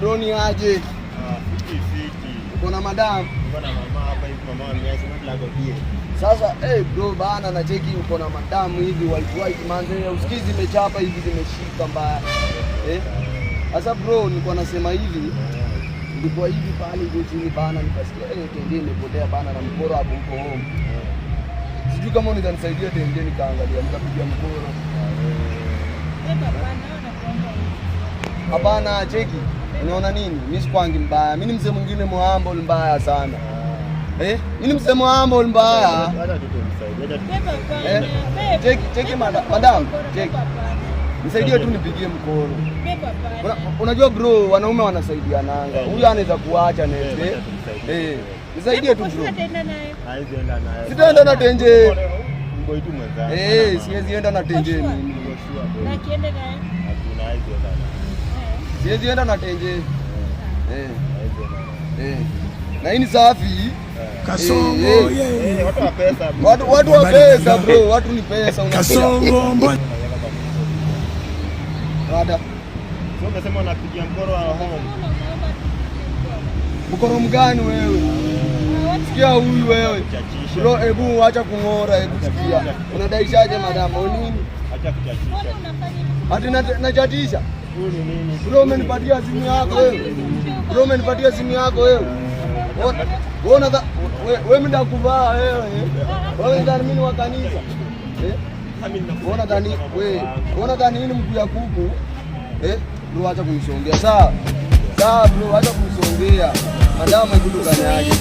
bro ni aje? Fiti. Uko na madam? Uko na mama hapa hivi, mama amesema mlango pia. Sasa bro bana na cheki uko na madam hivi white manze usikizi imechapa hivi zimeshika mbaya. Sasa bro nilikuwa nasema hivi ndipo hivi pale hivi chini bana nikasikia tende imepotea bana na mkoro hapo huko home. Sijui kama unaweza nisaidia tende nikaangalia nikapiga mkoro. Hapana cheki. Unaona nini? Mimi sikwangi mbaya. Mimi ni mzee mwingine mwambo mbaya sana. Mimi ni mzee mwambo mbaya. Hata tutomsaidia. Cheki madam, cheki. Nisaidie tu nipigie mkono. Unajua bro, wanaume wanasaidiananga. Huyu anaweza kuacha nende. Nisaidie tu bro. Haizi enda naye. Sitaenda na tenje. Mboi tu mwenzangu. Siwezi enda na tenje mimi. Na kiende naye. Hakuna haizi enda naye. Siwezi enda na tenje. Na hii ni safi. Kasongo Watu wa pesa. Watu wa pesa bro, watu ni pesa Kasongo mbona? Rada. Sio umesema unapigia mkoro wa home. Mkoro mgani wewe? Sikia huyu wewe. Bro, hebu acha kungora, hebu sikia. Unadaishaje madam? Nini? Acha kuchachisha. Ati nachatisha? Huyu ni nini? Bro, umenipatia simu yako wewe. Bro, umenipatia simu yako wewe. Wewe mnda kuvaa wewe. Wewe ndani mimi wa kanisa. Unaona dhani nini mkuu ya kuku? Bro acha kunisongea. Sawa bro, acha kunisongea. Madam hebu tukanyaje.